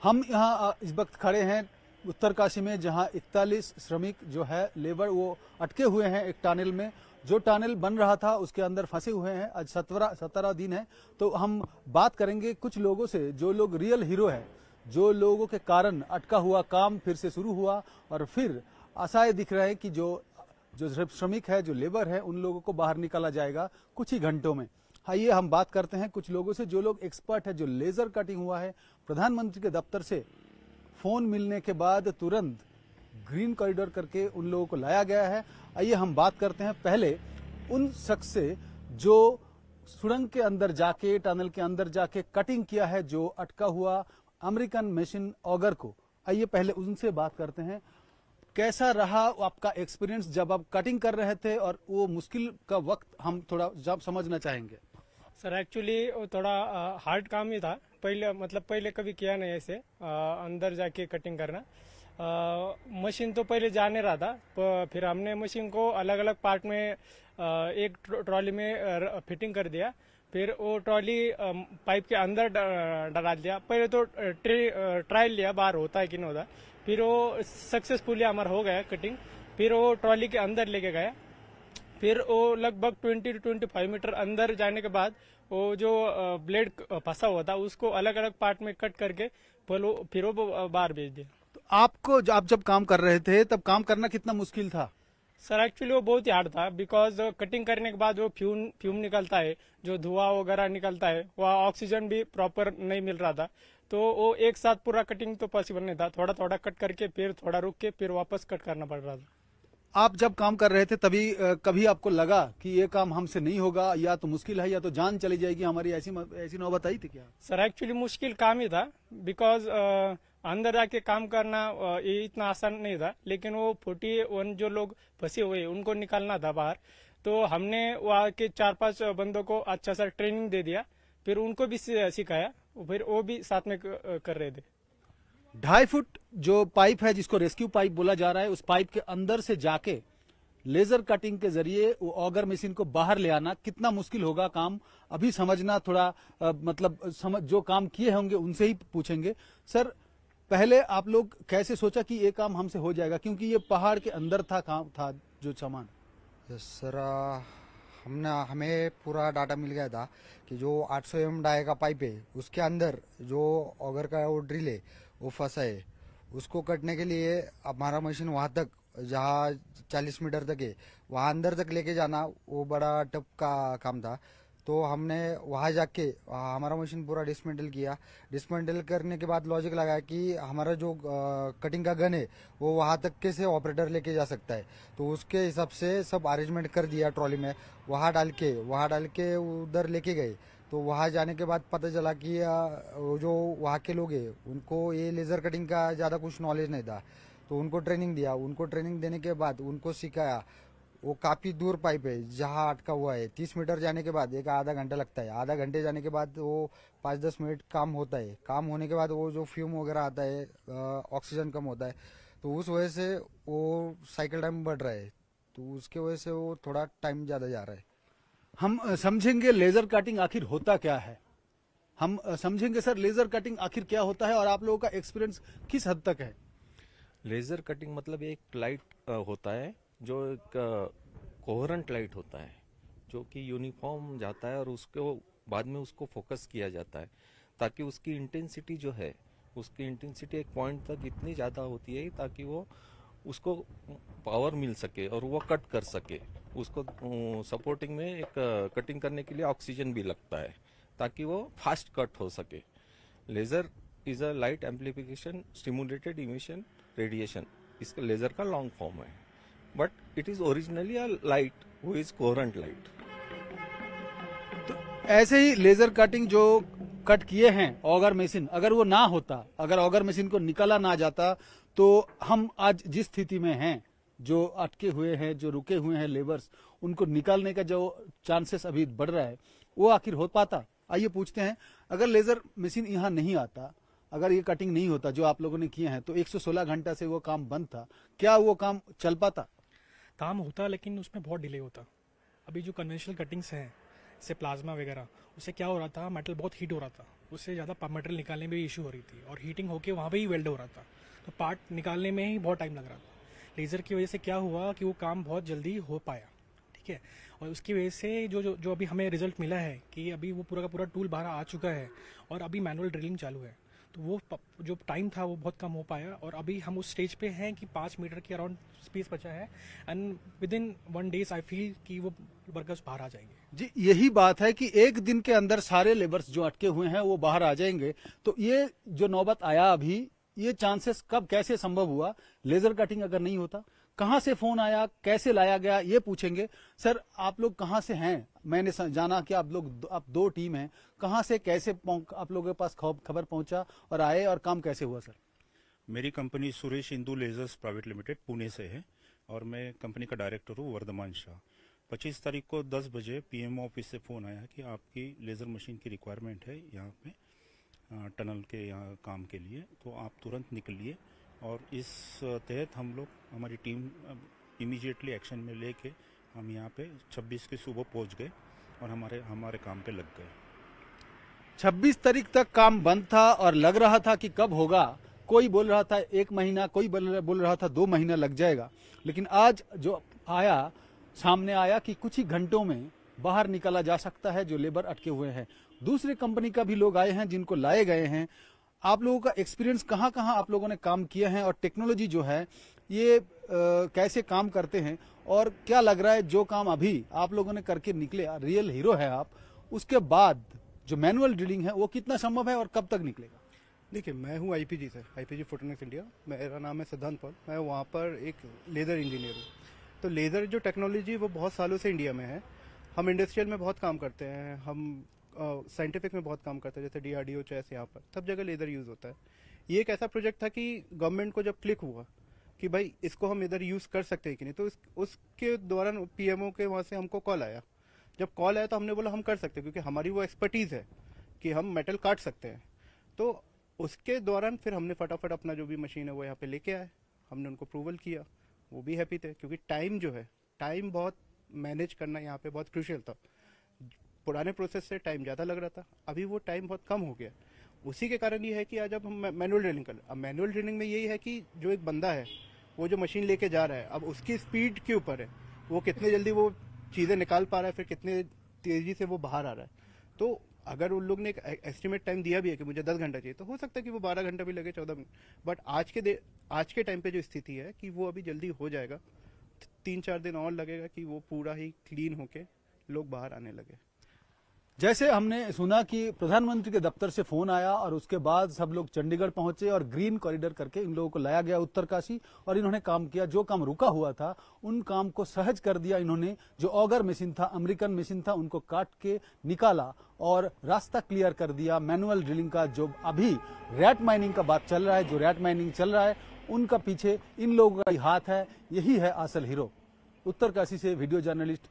हम यहाँ इस वक्त खड़े हैं उत्तरकाशी में, जहां 41 श्रमिक जो है लेबर वो अटके हुए हैं एक टनल में। जो टनल बन रहा था उसके अंदर फंसे हुए हैं। आज 17 दिन है। तो हम बात करेंगे कुछ लोगों से, जो लोग रियल हीरो है, जो लोगों के कारण अटका हुआ काम फिर से शुरू हुआ और फिर आशाएं दिख रहे हैं कि जो जो श्रमिक है, जो लेबर है, उन लोगों को बाहर निकाला जाएगा कुछ ही घंटों में। आइए हम बात करते हैं कुछ लोगों से, जो लोग एक्सपर्ट है, जो लेजर कटिंग हुआ है। प्रधानमंत्री के दफ्तर से फोन मिलने के बाद तुरंत ग्रीन कॉरिडोर करके उन लोगों को लाया गया है। आइए हम बात करते हैं पहले उन शख्स से जो सुरंग के अंदर जाके, टनल के अंदर जाके कटिंग किया है, जो अटका हुआ अमेरिकन मशीन ऑगर को। आइए पहले उनसे बात करते हैं। कैसा रहा आपका एक्सपीरियंस जब आप कटिंग कर रहे थे, और वो मुश्किल का वक्त हम थोड़ा जब समझना चाहेंगे। सर एक्चुअली वो थोड़ा हार्ड काम ही था। पहले कभी किया नहीं ऐसे अंदर जाके कटिंग करना। मशीन तो पहले जा नहीं रहा था, फिर हमने मशीन को अलग अलग पार्ट में एक ट्रॉली में फिटिंग कर दिया। फिर वो ट्रॉली पाइप के अंदर डाल दिया। पहले तो ट्रायल लिया बाहर होता है कि नहीं होता। फिर वो सक्सेसफुली हमारा हो गया कटिंग। फिर वो ट्रॉली के अंदर लेके गया। फिर वो लगभग 20 to 25 मीटर अंदर जाने के बाद वो जो ब्लेड फंसा हुआ था उसको अलग अलग पार्ट में कट करके फिर वो बाहर भेज दिया। तो आपको आप जब काम कर रहे थे तब काम करना कितना मुश्किल था? सर एक्चुअली वो बहुत ही हार्ड था, बिकॉज कटिंग करने के बाद वो फ्यूम निकलता है, जो धुआं वगैरह निकलता है, वह ऑक्सीजन भी प्रॉपर नहीं मिल रहा था। तो वो एक साथ पूरा कटिंग तो पॉसिबल नहीं था। थोड़ा थोड़ा कट करके फिर थोड़ा रुक के फिर वापस कट करना पड़ रहा था। आप जब काम कर रहे थे तभी कभी आपको लगा कि ये काम हमसे नहीं होगा, या तो मुश्किल है या तो जान चली जाएगी हमारी, ऐसी नौबत आई थी क्या? सर एक्चुअली मुश्किल काम ही था, बिकॉज अंदर जाके काम करना ये इतना आसान नहीं था। लेकिन वो 41 जो लोग फंसे हुए उनको निकालना था बाहर। तो हमने वहाँ के 4-5 बंदों को अच्छा सा ट्रेनिंग दे दिया, फिर उनको भी सिखाया, फिर वो भी साथ में कर रहे थे। 2.5 फुट जो पाइप है, जिसको रेस्क्यू पाइप बोला जा रहा है, उस पाइप के अंदर से जाके लेजर कटिंग के जरिए वो ऑगर मशीन को बाहर ले आना कितना मुश्किल होगा काम, अभी समझना थोड़ा जो काम किए होंगे उनसे ही पूछेंगे। सर, पहले आप लोग कैसे सोचा कि ये काम हमसे हो जाएगा, क्योंकि ये पहाड़ के अंदर था काम था जो सामान? यस सर, हमें पूरा डाटा मिल गया था कि जो 800 mm डाई का पाइप है उसके अंदर जो ऑगर का वो ड्रिल है वो फंसा है। उसको कटने के लिए हमारा मशीन वहां तक, जहाँ 40 मीटर तक है, वहां अंदर तक लेके जाना वो बड़ा टफ का काम था। तो हमने वहां जाके हमारा मशीन पूरा डिसमेंटल किया। डिसमेंटल करने के बाद लॉजिक लगाया कि हमारा जो कटिंग का गन है वो वहां तक कैसे ऑपरेटर लेके जा सकता है। तो उसके हिसाब से सब अरेंजमेंट कर दिया ट्रॉली में, वहां डाल के उधर लेके गए। तो वहां जाने के बाद पता चला कि वो जो वहाँ के लोग हैं उनको ये लेजर कटिंग का ज़्यादा कुछ नॉलेज नहीं था। तो उनको ट्रेनिंग दिया। उनको ट्रेनिंग देने के बाद उनको सिखाया। वो काफी दूर पाइप है जहाँ अटका हुआ है। 30 मीटर जाने के बाद एक आधा घंटा लगता है। आधा घंटे जाने के बाद वो 5-10 मिनट काम होता है। काम होने के बाद वो जो फ्यूम वगैरह आता है, ऑक्सीजन कम होता है, तो उस वजह से वो साइकिल टाइम बढ़ रहा है। तो उसके वजह से वो थोड़ा टाइम ज्यादा जा रहा है। हम समझेंगे लेजर कटिंग आखिर होता क्या है। हम समझेंगे सर, लेजर कटिंग आखिर क्या होता है और आप लोगों का एक्सपीरियंस किस हद तक है? लेजर कटिंग मतलब एक लाइट होता है, जो एक कोहेरेंट लाइट होता है, जो कि यूनिफॉर्म जाता है और उसको बाद में उसको फोकस किया जाता है, ताकि उसकी इंटेंसिटी जो है, उसकी इंटेंसिटी एक पॉइंट तक इतनी ज़्यादा होती है ताकि वो उसको पावर मिल सके और वो कट कर सके। उसको सपोर्टिंग में एक कटिंग करने के लिए ऑक्सीजन भी लगता है ताकि वो फास्ट कट हो सके। Laser is a light amplification stimulated emission radiation, इसका लेजर का लॉन्ग फॉर्म है, but it is originally a light who is coherent light. तो ऐसे ही लेजर कटिंग जो कट किए हैं ऑगर मशीन, अगर वो ना होता, अगर ऑगर मशीन को निकाला ना जाता, तो हम आज जिस स्थिति में हैं, जो अटके हुए हैं, जो रुके हुए हैं लेबर्स, उनको निकालने का जो चांसेस अभी बढ़ रहा है, वो आखिर हो पाता? आइए पूछते हैं, अगर लेजर मशीन यहाँ नहीं आता, अगर ये कटिंग नहीं होता जो आप लोगों ने किए हैं, तो 116 घंटा से वो काम बंद था, क्या वो काम चल पाता? काम होता, लेकिन उसमें बहुत डिले होता। अभी जो कन्वेंशनल कटिंग्स हैं, जैसे प्लाज्मा वगैरह, उससे क्या हो रहा था, मेटल बहुत हीट हो रहा था, उससे ज़्यादा मटेरियल निकालने में भी इशू हो रही थी और हीटिंग होके वहाँ पे ही वेल्ड हो रहा था, तो पार्ट निकालने में ही बहुत टाइम लग रहा था। लेज़र की वजह से क्या हुआ कि वो काम बहुत जल्दी हो पाया, ठीक है। और उसकी वजह से जो अभी हमें रिजल्ट मिला है कि अभी वो पूरा का पूरा टूल बाहर आ चुका है और अभी मैनुअल ड्रिलिंग चालू है, तो वो जो टाइम था वो बहुत कम हो पाया और अभी हम उस स्टेज पे हैं कि 5 मीटर के अराउंड स्पेस बचा है and with in 1 days I feel कि वो वर्कर्स बाहर आ जाएंगे। जी, यही बात है कि एक दिन के अंदर सारे लेबर्स जो अटके हुए हैं वो बाहर आ जाएंगे। तो ये जो नौबत आया अभी, ये चांसेस कब कैसे संभव हुआ? लेजर कटिंग अगर नहीं होता, कहां से फोन आया, कैसे लाया गया, ये पूछेंगे। सर, आप लोग कहां से हैं? मैंने जाना कि आप 2 टीम हैं, कहां से कैसे आप लोगों के पास खबर पहुंचा और आए और काम कैसे हुआ? सर, मेरी company Suresh Indu lasers private limited Pune से है और मैं कंपनी का डायरेक्टर हूँ वर्धमान शाह। 25 तारीख को 10 बजे पीएमओ ऑफिस से फोन आया कि आपकी लेजर मशीन की रिक्वायरमेंट है यहाँ पे टनल के यहाँ काम के लिए, तो आप तुरंत निकलिए। और इस तहत हम लोग, हमारी टीम इमीडिएटली एक्शन में लेके हम यहाँ पे 26 की सुबह पहुँच गए और हमारे काम पे लग गए। 26 तारीख तक काम बंद था और लग रहा था कि कब होगा। कोई बोल रहा था 1 महीना, कोई बोल रहा था 2 महीना लग जाएगा। लेकिन आज जो सामने आया कि कुछ ही घंटों में बाहर निकाला जा सकता है जो लेबर अटके हुए हैं। दूसरी कंपनी का भी लोग आए हैं जिनको लाए गए हैं। आप लोगों का एक्सपीरियंस कहाँ कहाँ आप लोगों ने काम किया है और टेक्नोलॉजी जो है ये कैसे काम करते हैं, और क्या लग रहा है जो काम अभी आप लोगों ने करके निकले, रियल हीरो है आप, उसके बाद जो मैनुअल ड्रिलिंग है वो कितना संभव है और कब तक निकलेगा? देखिए, मैं हूँ आईपीजी से, आईपीजी फोटोनिक्स इंडिया। मेरा नाम है सिद्धांत पॉल। मैं वहाँ पर एक लेदर इंजीनियर हूँ। तो लेदर जो टेक्नोलॉजी वो बहुत सालों से इंडिया में है। हम इंडस्ट्रियल में बहुत काम करते हैं, हम साइंटिफिक में बहुत काम करते हैं, जैसे डीआरडीओ चेस, यहाँ पर सब जगह लेदर यूज होता है। ये एक ऐसा प्रोजेक्ट था कि गवर्नमेंट को जब क्लिक हुआ कि भाई इसको हम इधर यूज कर सकते हैं कि नहीं, तो उसके दौरान पीएमओ के वहाँ से हमको कॉल आया। जब कॉल आया तो हमने बोला हम कर सकते हैं, क्योंकि हमारी वो एक्सपर्टीज है कि हम मेटल काट सकते हैं। तो उसके दौरान फिर हमने फटाफट अपना जो भी मशीन है वो यहाँ पे लेके आए, हमने उनको अप्रूवल किया, वो भी हैप्पी थे, क्योंकि टाइम जो है, टाइम बहुत मैनेज करना यहाँ पे बहुत क्रूशियल था। पुराने प्रोसेस से टाइम ज़्यादा लग रहा था, अभी वो टाइम बहुत कम हो गया। उसी के कारण ये है कि आज अब हम मैनुअल ड्रिलिंग कर, अब मैनुअल ड्रिलिंग में यही है कि जो एक बंदा है वो जो मशीन लेके जा रहा है, अब उसकी स्पीड के ऊपर है, वो कितने जल्दी वो चीज़ें निकाल पा रहा है, फिर कितने तेजी से वो बाहर आ रहा है। तो अगर उन लोग ने एक एस्टिमेट टाइम दिया भी है कि मुझे 10 घंटा चाहिए, तो हो सकता है कि वो 12 घंटा भी लगे, 14 मिनट। बट आज के टाइम पे जो स्थिति है कि वो अभी जल्दी हो जाएगा। 3-4 दिन और लगेगा कि वो पूरा ही क्लीन होके लोग बाहर आने लगे। जैसे हमने सुना कि प्रधानमंत्री के दफ्तर से फोन आया और उसके बाद सब लोग चंडीगढ़ पहुंचे और ग्रीन कॉरिडोर करके इन लोगों को लाया गया उत्तरकाशी, और इन्होंने काम किया। जो काम रुका हुआ था उन काम को सहज कर दिया इन्होंने। जो ऑगर मशीन था, अमेरिकन मशीन था, उनको काट के निकाला और रास्ता क्लियर कर दिया मैनुअल ड्रिलिंग का। जो अभी रैट माइनिंग का बात चल रहा है, जो रैट माइनिंग चल रहा है, उनका पीछे इन लोगों का हाथ है। यही है असल हीरो। उत्तरकाशी से वीडियो जर्नलिस्ट